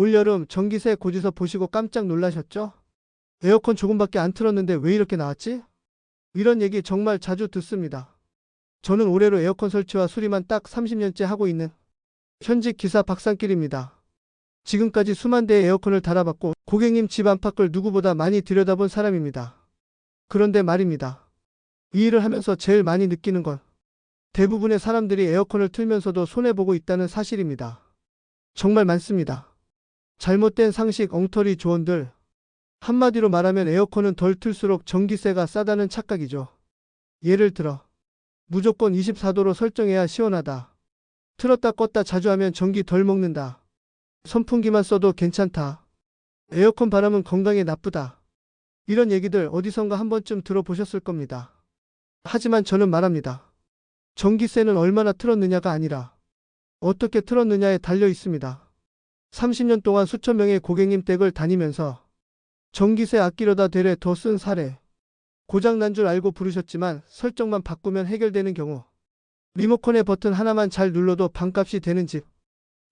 올여름 전기세 고지서 보시고 깜짝 놀라셨죠? 에어컨 조금밖에 안 틀었는데 왜 이렇게 나왔지? 이런 얘기 정말 자주 듣습니다. 저는 올해로 에어컨 설치와 수리만 딱 30년째 하고 있는 현직 기사 박상길입니다. 지금까지 수만 대의 에어컨을 달아봤고 고객님 집 안팎을 누구보다 많이 들여다본 사람입니다. 그런데 말입니다. 이 일을 하면서 제일 많이 느끼는 건 대부분의 사람들이 에어컨을 틀면서도 손해보고 있다는 사실입니다. 정말 많습니다. 잘못된 상식, 엉터리 조언들. 한마디로 말하면 에어컨은 덜 틀수록 전기세가 싸다는 착각이죠. 예를 들어 무조건 24도로 설정해야 시원하다. 틀었다 껐다 자주 하면 전기 덜 먹는다. 선풍기만 써도 괜찮다. 에어컨 바람은 건강에 나쁘다. 이런 얘기들 어디선가 한 번쯤 들어보셨을 겁니다. 하지만 저는 말합니다. 전기세는 얼마나 틀었느냐가 아니라 어떻게 틀었느냐에 달려 있습니다. 30년 동안 수천 명의 고객님 댁을 다니면서 전기세 아끼려다 되레 더 쓴 사례. 고장난 줄 알고 부르셨지만 설정만 바꾸면 해결되는 경우. 리모컨의 버튼 하나만 잘 눌러도 반값이 되는 집.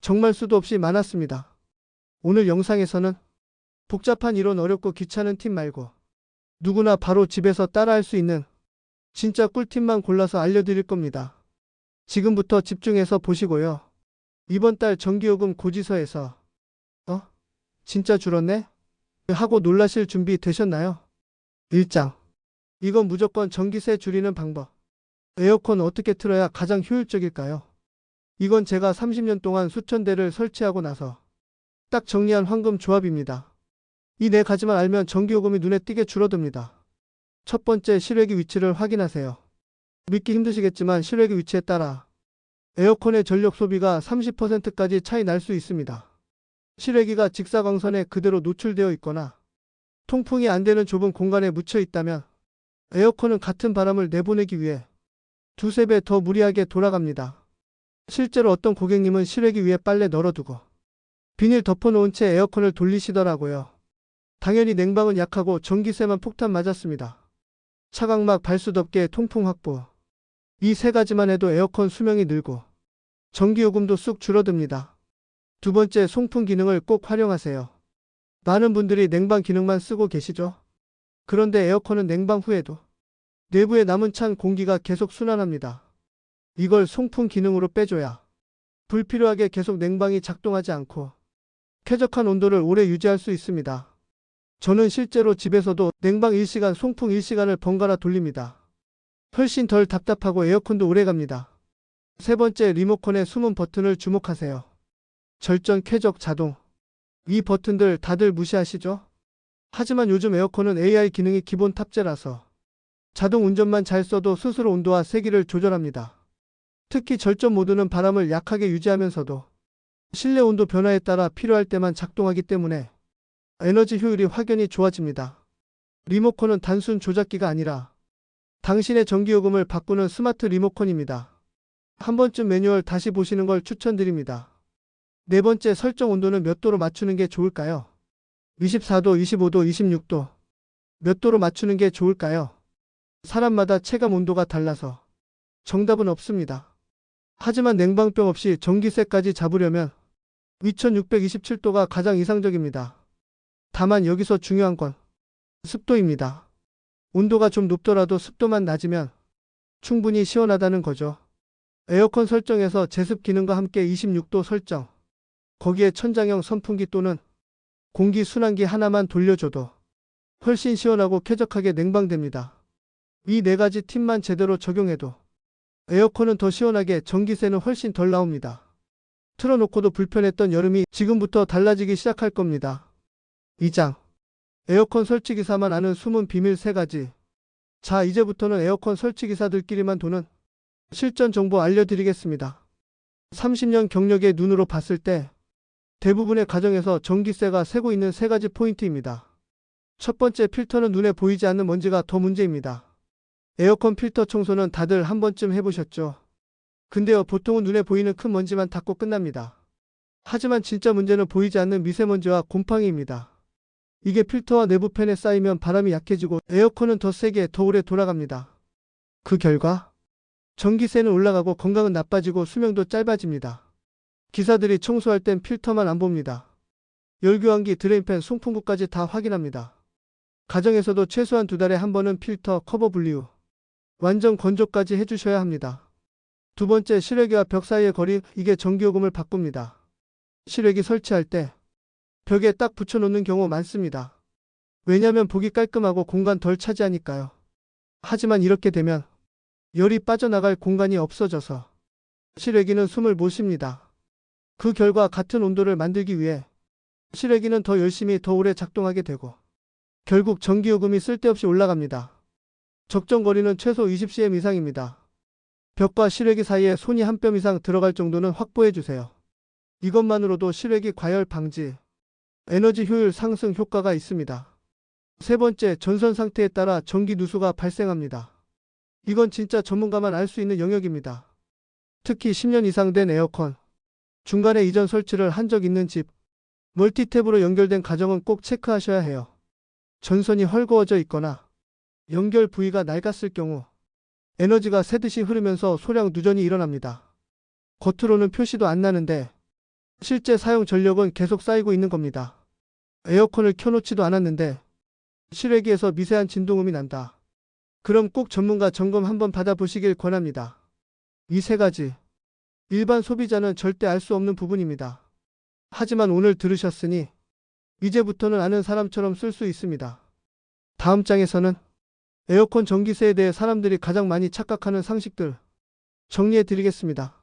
정말 수도 없이 많았습니다. 오늘 영상에서는 복잡한 이론, 어렵고 귀찮은 팁 말고 누구나 바로 집에서 따라할 수 있는 진짜 꿀팁만 골라서 알려드릴 겁니다. 지금부터 집중해서 보시고요. 이번 달 전기요금 고지서에서 진짜 줄었네? 하고 놀라실 준비 되셨나요? 1장. 이건 무조건 전기세 줄이는 방법. 에어컨 어떻게 틀어야 가장 효율적일까요? 이건 제가 30년 동안 수천 대를 설치하고 나서 딱 정리한 황금 조합입니다. 이 네 가지만 알면 전기요금이 눈에 띄게 줄어듭니다. 첫 번째, 실외기 위치를 확인하세요. 믿기 힘드시겠지만 실외기 위치에 따라 에어컨의 전력 소비가 30%까지 차이 날 수 있습니다. 실외기가 직사광선에 그대로 노출되어 있거나 통풍이 안 되는 좁은 공간에 묻혀 있다면 에어컨은 같은 바람을 내보내기 위해 두세 배 더 무리하게 돌아갑니다. 실제로 어떤 고객님은 실외기 위에 빨래 널어두고 비닐 덮어놓은 채 에어컨을 돌리시더라고요. 당연히 냉방은 약하고 전기세만 폭탄 맞았습니다. 차광막, 발수 덮개, 통풍 확보. 이 세 가지만 해도 에어컨 수명이 늘고 전기요금도 쑥 줄어듭니다. 두 번째, 송풍 기능을 꼭 활용하세요. 많은 분들이 냉방 기능만 쓰고 계시죠? 그런데 에어컨은 냉방 후에도 내부에 남은 찬 공기가 계속 순환합니다. 이걸 송풍 기능으로 빼줘야 불필요하게 계속 냉방이 작동하지 않고 쾌적한 온도를 오래 유지할 수 있습니다. 저는 실제로 집에서도 냉방 1시간, 송풍 1시간을 번갈아 돌립니다. 훨씬 덜 답답하고 에어컨도 오래 갑니다. 세 번째, 리모컨의 숨은 버튼을 주목하세요. 절전, 쾌적, 자동. 이 버튼들 다들 무시하시죠? 하지만 요즘 에어컨은 AI 기능이 기본 탑재라서 자동 운전만 잘 써도 스스로 온도와 세기를 조절합니다. 특히 절전 모드는 바람을 약하게 유지하면서도 실내 온도 변화에 따라 필요할 때만 작동하기 때문에 에너지 효율이 확연히 좋아집니다. 리모컨은 단순 조작기가 아니라 당신의 전기요금을 바꾸는 스마트 리모컨입니다. 한 번쯤 매뉴얼 다시 보시는 걸 추천드립니다. 네 번째, 설정 온도는 몇 도로 맞추는 게 좋을까요? 24도, 25도, 26도. 몇 도로 맞추는 게 좋을까요? 사람마다 체감 온도가 달라서 정답은 없습니다. 하지만 냉방병 없이 전기세까지 잡으려면 2627도가 가장 이상적입니다. 다만 여기서 중요한 건 습도입니다. 온도가 좀 높더라도 습도만 낮으면 충분히 시원하다는 거죠. 에어컨 설정에서 제습 기능과 함께 26도 설정. 거기에 천장형 선풍기 또는 공기 순환기 하나만 돌려줘도 훨씬 시원하고 쾌적하게 냉방됩니다. 이 네 가지 팁만 제대로 적용해도 에어컨은 더 시원하게, 전기세는 훨씬 덜 나옵니다. 틀어놓고도 불편했던 여름이 지금부터 달라지기 시작할 겁니다. 2장. 에어컨 설치기사만 아는 숨은 비밀 3가지. 자, 이제부터는 에어컨 설치기사들끼리만 도는 실전 정보 알려드리겠습니다. 30년 경력의 눈으로 봤을 때 대부분의 가정에서 전기세가 새고 있는 3가지 포인트입니다. 첫 번째, 필터는 눈에 보이지 않는 먼지가 더 문제입니다. 에어컨 필터 청소는 다들 한 번쯤 해보셨죠? 근데요, 보통은 눈에 보이는 큰 먼지만 닦고 끝납니다. 하지만 진짜 문제는 보이지 않는 미세먼지와 곰팡이입니다. 이게 필터와 내부 팬에 쌓이면 바람이 약해지고 에어컨은 더 세게, 더 오래 돌아갑니다. 그 결과 전기세는 올라가고 건강은 나빠지고 수명도 짧아집니다. 기사들이 청소할 땐 필터만 안 봅니다. 열교환기, 드레인팬, 송풍구까지 다 확인합니다. 가정에서도 최소한 2달에 한 번은 필터, 커버 분리 후 완전 건조까지 해주셔야 합니다. 두 번째, 실외기와 벽 사이의 거리, 이게 전기요금을 바꿉니다. 실외기 설치할 때 벽에 딱 붙여놓는 경우 많습니다. 왜냐면 보기 깔끔하고 공간 덜 차지하니까요. 하지만 이렇게 되면 열이 빠져나갈 공간이 없어져서 실외기는 숨을 못 쉽니다. 그 결과 같은 온도를 만들기 위해 실외기는 더 열심히 더 오래 작동하게 되고 결국 전기요금이 쓸데없이 올라갑니다. 적정 거리는 최소 20cm 이상입니다. 벽과 실외기 사이에 손이 한 뼘 이상 들어갈 정도는 확보해주세요. 이것만으로도 실외기 과열 방지, 에너지 효율 상승 효과가 있습니다. 세 번째, 전선 상태에 따라 전기 누수가 발생합니다. 이건 진짜 전문가만 알 수 있는 영역입니다. 특히 10년 이상 된 에어컨, 중간에 이전 설치를 한 적 있는 집, 멀티탭으로 연결된 가정은 꼭 체크하셔야 해요. 전선이 헐거워져 있거나 연결 부위가 낡았을 경우 에너지가 새듯이 흐르면서 소량 누전이 일어납니다. 겉으로는 표시도 안 나는데 실제 사용 전력은 계속 쌓이고 있는 겁니다. 에어컨을 켜놓지도 않았는데 실외기에서 미세한 진동음이 난다. 그럼 꼭 전문가 점검 한번 받아보시길 권합니다. 이 세 가지, 일반 소비자는 절대 알 수 없는 부분입니다. 하지만 오늘 들으셨으니 이제부터는 아는 사람처럼 쓸 수 있습니다. 다음 장에서는 에어컨 전기세에 대해 사람들이 가장 많이 착각하는 상식들 정리해 드리겠습니다.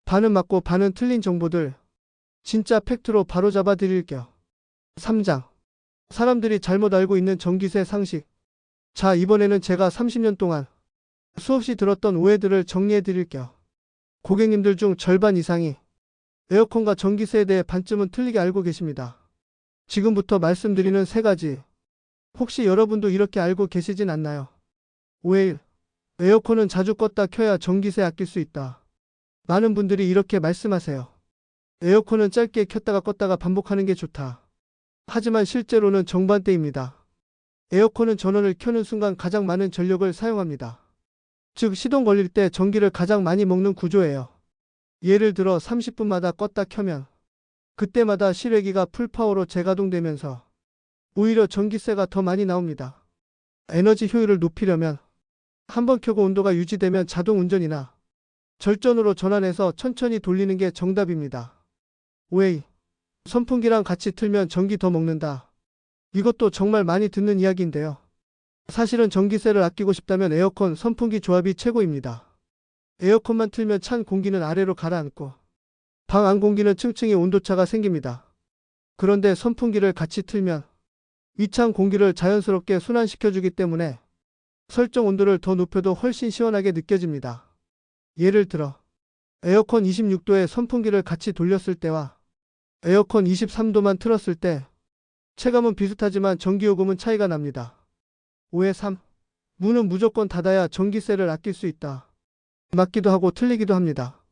반은 맞고 반은 틀린 정보들 진짜 팩트로 바로잡아 드릴게요. 3장. 사람들이 잘못 알고 있는 전기세 상식. 자, 이번에는 제가 30년 동안 수없이 들었던 오해들을 정리해 드릴게요. 고객님들 중 절반 이상이 에어컨과 전기세에 대해 반쯤은 틀리게 알고 계십니다. 지금부터 말씀드리는 세 가지, 혹시 여러분도 이렇게 알고 계시진 않나요? 오해 1. 에어컨은 자주 껐다 켜야 전기세 아낄 수 있다. 많은 분들이 이렇게 말씀하세요. 에어컨은 짧게 켰다가 껐다가 반복하는 게 좋다. 하지만 실제로는 정반대입니다. 에어컨은 전원을 켜는 순간 가장 많은 전력을 사용합니다. 즉, 시동 걸릴 때 전기를 가장 많이 먹는 구조예요. 예를 들어 30분마다 껐다 켜면 그때마다 실외기가 풀파워로 재가동되면서 오히려 전기세가 더 많이 나옵니다. 에너지 효율을 높이려면 한번 켜고 온도가 유지되면 자동 운전이나 절전으로 전환해서 천천히 돌리는 게 정답입니다. 오해 2. 선풍기랑 같이 틀면 전기 더 먹는다. 이것도 정말 많이 듣는 이야기인데요. 사실은 전기세를 아끼고 싶다면 에어컨, 선풍기 조합이 최고입니다. 에어컨만 틀면 찬 공기는 아래로 가라앉고 방 안 공기는 층층이 온도차가 생깁니다. 그런데 선풍기를 같이 틀면 이 찬 공기를 자연스럽게 순환시켜주기 때문에 설정 온도를 더 높여도 훨씬 시원하게 느껴집니다. 예를 들어 에어컨 26도에 선풍기를 같이 돌렸을 때와 에어컨 23도만 틀었을 때 체감은 비슷하지만 전기요금은 차이가 납니다. 오해 3. 문은 무조건 닫아야 전기세를 아낄 수 있다. 맞기도 하고 틀리기도 합니다.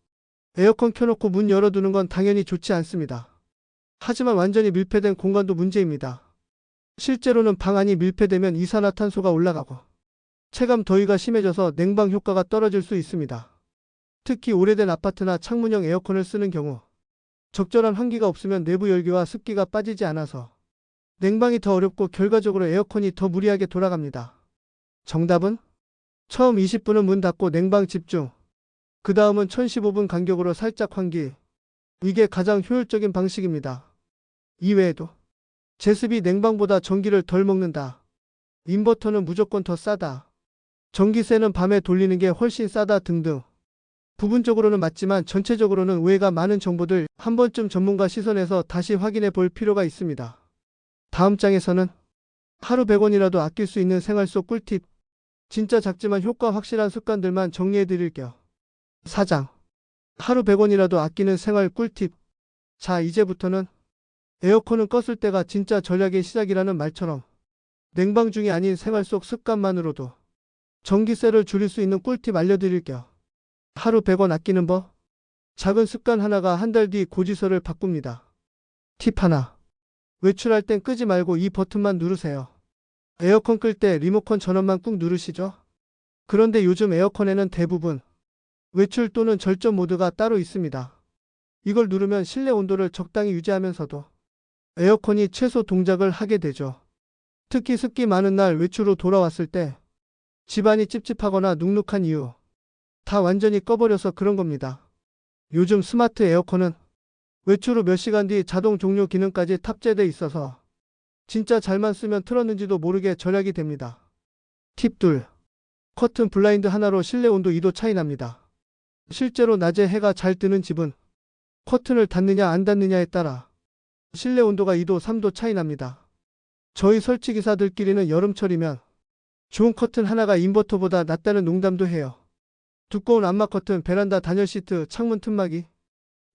에어컨 켜놓고 문 열어두는 건 당연히 좋지 않습니다. 하지만 완전히 밀폐된 공간도 문제입니다. 실제로는 방 안이 밀폐되면 이산화탄소가 올라가고 체감 더위가 심해져서 냉방 효과가 떨어질 수 있습니다. 특히 오래된 아파트나 창문형 에어컨을 쓰는 경우 적절한 환기가 없으면 내부 열기와 습기가 빠지지 않아서 냉방이 더 어렵고 결과적으로 에어컨이 더 무리하게 돌아갑니다. 정답은? 처음 20분은 문 닫고 냉방 집중, 그 다음은 1015분 간격으로 살짝 환기. 이게 가장 효율적인 방식입니다. 이외에도 제습이 냉방보다 전기를 덜 먹는다. 인버터는 무조건 더 싸다. 전기세는 밤에 돌리는 게 훨씬 싸다 등등. 부분적으로는 맞지만 전체적으로는 오해가 많은 정보들 한 번쯤 전문가 시선에서 다시 확인해 볼 필요가 있습니다. 다음 장에서는 하루 100원이라도 아낄 수 있는 생활 속 꿀팁, 진짜 작지만 효과 확실한 습관들만 정리해 드릴게요. 4장. 하루 100원이라도 아끼는 생활 꿀팁. 자, 이제부터는 에어컨은 껐을 때가 진짜 절약의 시작이라는 말처럼 냉방 중이 아닌 생활 속 습관만으로도 전기세를 줄일 수 있는 꿀팁 알려드릴게요. 하루 100원 아끼는 법. 작은 습관 하나가 한 달 뒤 고지서를 바꿉니다. 팁 하나. 외출할 땐 끄지 말고 이 버튼만 누르세요. 에어컨 끌 때 리모컨 전원만 꾹 누르시죠? 그런데 요즘 에어컨에는 대부분 외출 또는 절전 모드가 따로 있습니다. 이걸 누르면 실내 온도를 적당히 유지하면서도 에어컨이 최소 동작을 하게 되죠. 특히 습기 많은 날 외출 후 돌아왔을 때 집안이 찝찝하거나 눅눅한 이유 다 완전히 꺼버려서 그런 겁니다. 요즘 스마트 에어컨은 외출 후 몇 시간 뒤 자동 종료 기능까지 탑재돼 있어서 진짜 잘만 쓰면 틀었는지도 모르게 절약이 됩니다. 팁 둘. 커튼 블라인드 하나로 실내 온도 2도 차이 납니다. 실제로 낮에 해가 잘 뜨는 집은 커튼을 닫느냐 안 닫느냐에 따라 실내 온도가 2도 3도 차이 납니다. 저희 설치 기사들끼리는 여름철이면 좋은 커튼 하나가 인버터보다 낫다는 농담도 해요. 두꺼운 암막 커튼, 베란다 단열 시트, 창문 틈막이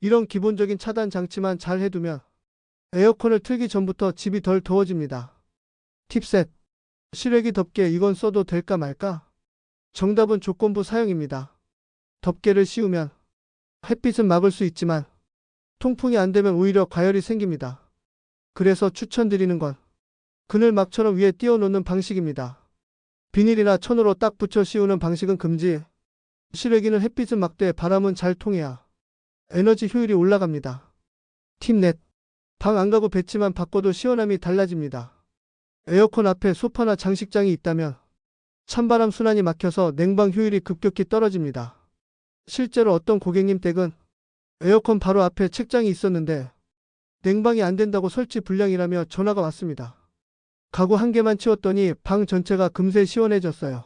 이런 기본적인 차단 장치만 잘 해두면 에어컨을 틀기 전부터 집이 덜 더워집니다. 팁셋. 실외기 덮개 이건 써도 될까 말까? 정답은 조건부 사용입니다. 덮개를 씌우면 햇빛은 막을 수 있지만 통풍이 안 되면 오히려 과열이 생깁니다. 그래서 추천드리는 건 그늘막처럼 위에 띄워놓는 방식입니다. 비닐이나 천으로 딱 붙여 씌우는 방식은 금지. 실외기는 햇빛은 막되 바람은 잘 통해야 에너지 효율이 올라갑니다. 팁 넷. 방 안 가구 배치만 바꿔도 시원함이 달라집니다. 에어컨 앞에 소파나 장식장이 있다면 찬바람 순환이 막혀서 냉방 효율이 급격히 떨어집니다. 실제로 어떤 고객님 댁은 에어컨 바로 앞에 책장이 있었는데 냉방이 안 된다고 설치 불량이라며 전화가 왔습니다. 가구 한 개만 치웠더니 방 전체가 금세 시원해졌어요.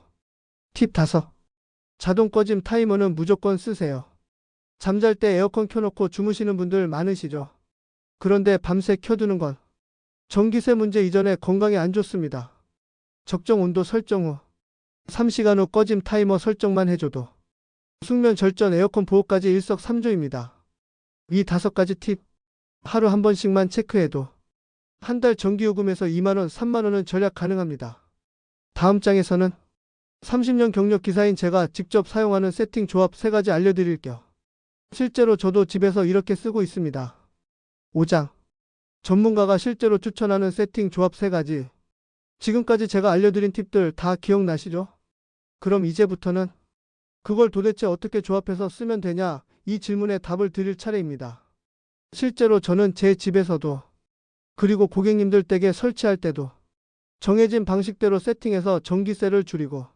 팁 5. 자동 꺼짐 타이머는 무조건 쓰세요. 잠잘 때 에어컨 켜놓고 주무시는 분들 많으시죠? 그런데 밤새 켜두는 건 전기세 문제 이전에 건강에 안 좋습니다. 적정 온도 설정 후 3시간 후 꺼짐 타이머 설정만 해줘도 숙면 절전 에어컨 보호까지 일석삼조입니다. 이 5가지 팁 하루 한 번씩만 체크해도 한 달 전기요금에서 2만원, 3만원은 절약 가능합니다. 다음 장에서는 30년 경력 기사인 제가 직접 사용하는 세팅 조합 3가지 알려드릴게요. 실제로 저도 집에서 이렇게 쓰고 있습니다. 5장. 전문가가 실제로 추천하는 세팅 조합 3가지. 지금까지 제가 알려드린 팁들 다 기억나시죠? 그럼 이제부터는 그걸 도대체 어떻게 조합해서 쓰면 되냐 이 질문에 답을 드릴 차례입니다. 실제로 저는 제 집에서도 그리고 고객님들 댁에 설치할 때도 정해진 방식대로 세팅해서 전기세를 줄이고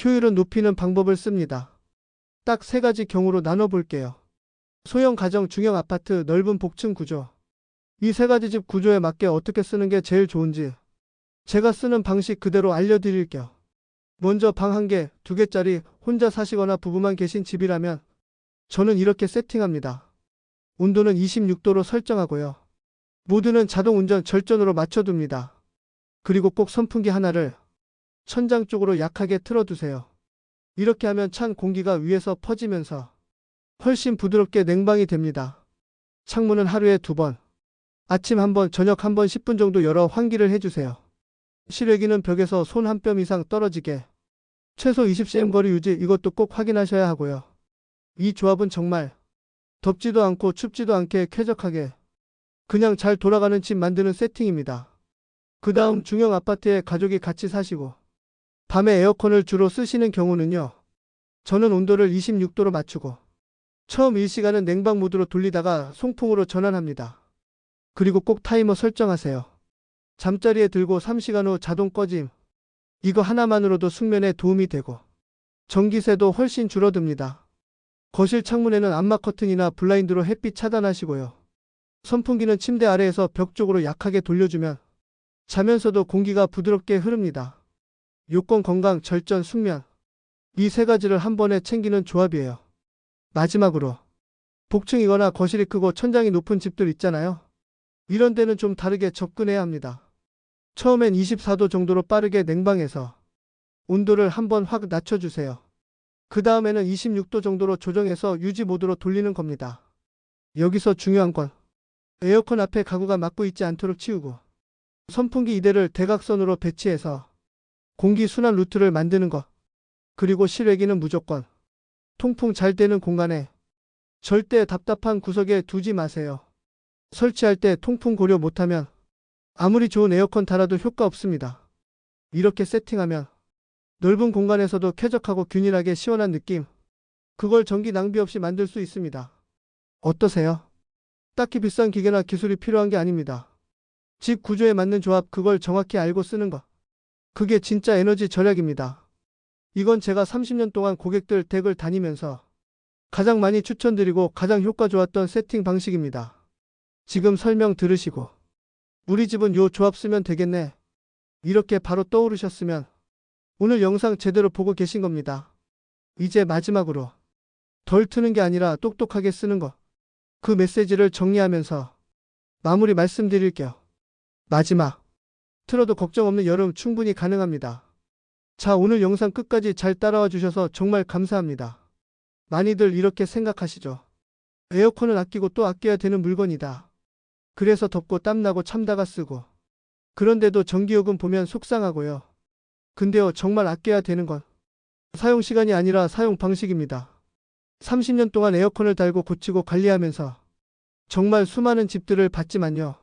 효율을 높이는 방법을 씁니다. 딱 3가지 경우로 나눠볼게요. 소형 가정, 중형 아파트, 넓은 복층 구조. 이 3가지 집 구조에 맞게 어떻게 쓰는 게 제일 좋은지 제가 쓰는 방식 그대로 알려드릴게요. 먼저 방 1개, 2개짜리 혼자 사시거나 부부만 계신 집이라면 저는 이렇게 세팅합니다. 온도는 26도로 설정하고요. 모드는 자동 운전 절전으로 맞춰둡니다. 그리고 꼭 선풍기 하나를 천장 쪽으로 약하게 틀어두세요. 이렇게 하면 찬 공기가 위에서 퍼지면서 훨씬 부드럽게 냉방이 됩니다. 창문은 하루에 2번, 아침 1번, 저녁 1번 10분 정도 열어 환기를 해주세요. 실외기는 벽에서 손 한 뼘 이상 떨어지게 최소 20cm 거리 유지 이것도 꼭 확인하셔야 하고요. 이 조합은 정말 덥지도 않고 춥지도 않게 쾌적하게 그냥 잘 돌아가는 집 만드는 세팅입니다. 그 다음 중형 아파트에 가족이 같이 사시고 밤에 에어컨을 주로 쓰시는 경우는요. 저는 온도를 26도로 맞추고 처음 1시간은 냉방 모드로 돌리다가 송풍으로 전환합니다. 그리고 꼭 타이머 설정하세요. 잠자리에 들고 3시간 후 자동 꺼짐. 이거 하나만으로도 숙면에 도움이 되고 전기세도 훨씬 줄어듭니다. 거실 창문에는 암막 커튼이나 블라인드로 햇빛 차단하시고요. 선풍기는 침대 아래에서 벽 쪽으로 약하게 돌려주면 자면서도 공기가 부드럽게 흐릅니다. 요건 건강, 절전, 숙면. 이 3가지를 한 번에 챙기는 조합이에요. 마지막으로 복층이거나 거실이 크고 천장이 높은 집들 있잖아요. 이런 데는 좀 다르게 접근해야 합니다. 처음엔 24도 정도로 빠르게 냉방해서 온도를 한번 확 낮춰주세요. 그 다음에는 26도 정도로 조정해서 유지 모드로 돌리는 겁니다. 여기서 중요한 건 에어컨 앞에 가구가 막고 있지 않도록 치우고 선풍기 2대를 대각선으로 배치해서 공기 순환 루트를 만드는 것. 그리고 실외기는 무조건 통풍 잘 되는 공간에 절대 답답한 구석에 두지 마세요. 설치할 때 통풍 고려 못하면 아무리 좋은 에어컨 달아도 효과 없습니다. 이렇게 세팅하면 넓은 공간에서도 쾌적하고 균일하게 시원한 느낌. 그걸 전기 낭비 없이 만들 수 있습니다. 어떠세요? 딱히 비싼 기계나 기술이 필요한 게 아닙니다. 집 구조에 맞는 조합, 그걸 정확히 알고 쓰는 거. 그게 진짜 에너지 절약입니다. 이건 제가 30년 동안 고객들 댁을 다니면서 가장 많이 추천드리고 가장 효과 좋았던 세팅 방식입니다. 지금 설명 들으시고 우리 집은 요 조합 쓰면 되겠네, 이렇게 바로 떠오르셨으면 오늘 영상 제대로 보고 계신 겁니다. 이제 마지막으로 덜 트는 게 아니라 똑똑하게 쓰는 거, 그 메시지를 정리하면서 마무리 말씀드릴게요. 마지막, 틀어도 걱정 없는 여름 충분히 가능합니다. 자, 오늘 영상 끝까지 잘 따라와 주셔서 정말 감사합니다. 많이들 이렇게 생각하시죠? 에어컨은 아끼고 또 아껴야 되는 물건이다. 그래서 덥고 땀나고 참다가 쓰고. 그런데도 전기요금 보면 속상하고요. 근데요, 정말 아껴야 되는 건 사용 시간이 아니라 사용 방식입니다. 30년 동안 에어컨을 달고 고치고 관리하면서 정말 수많은 집들을 봤지만요,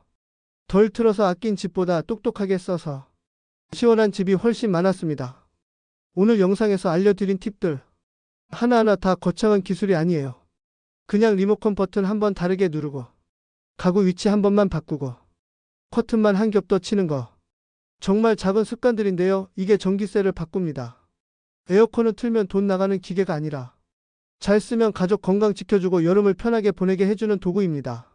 덜 틀어서 아낀 집보다 똑똑하게 써서 시원한 집이 훨씬 많았습니다. 오늘 영상에서 알려드린 팁들 하나하나 다 거창한 기술이 아니에요. 그냥 리모컨 버튼 한번 다르게 누르고 가구 위치 한 번만 바꾸고 커튼만 한 겹 더 치는 거. 정말 작은 습관들인데요, 이게 전기세를 바꿉니다. 에어컨을 틀면 돈 나가는 기계가 아니라 잘 쓰면 가족 건강 지켜주고 여름을 편하게 보내게 해주는 도구입니다.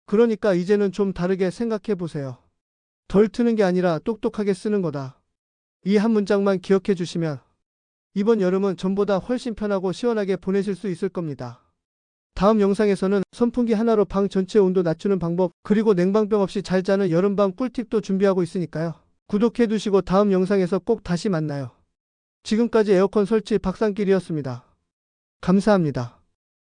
그러니까 이제는 좀 다르게 생각해 보세요. 덜 트는 게 아니라 똑똑하게 쓰는 거다. 이 한 문장만 기억해 주시면 이번 여름은 전보다 훨씬 편하고 시원하게 보내실 수 있을 겁니다. 다음 영상에서는 선풍기 하나로 방 전체 온도 낮추는 방법, 그리고 냉방병 없이 잘 자는 여름밤 꿀팁도 준비하고 있으니까요. 구독해 두시고 다음 영상에서 꼭 다시 만나요. 지금까지 에어컨 설치 박상길이었습니다. 감사합니다.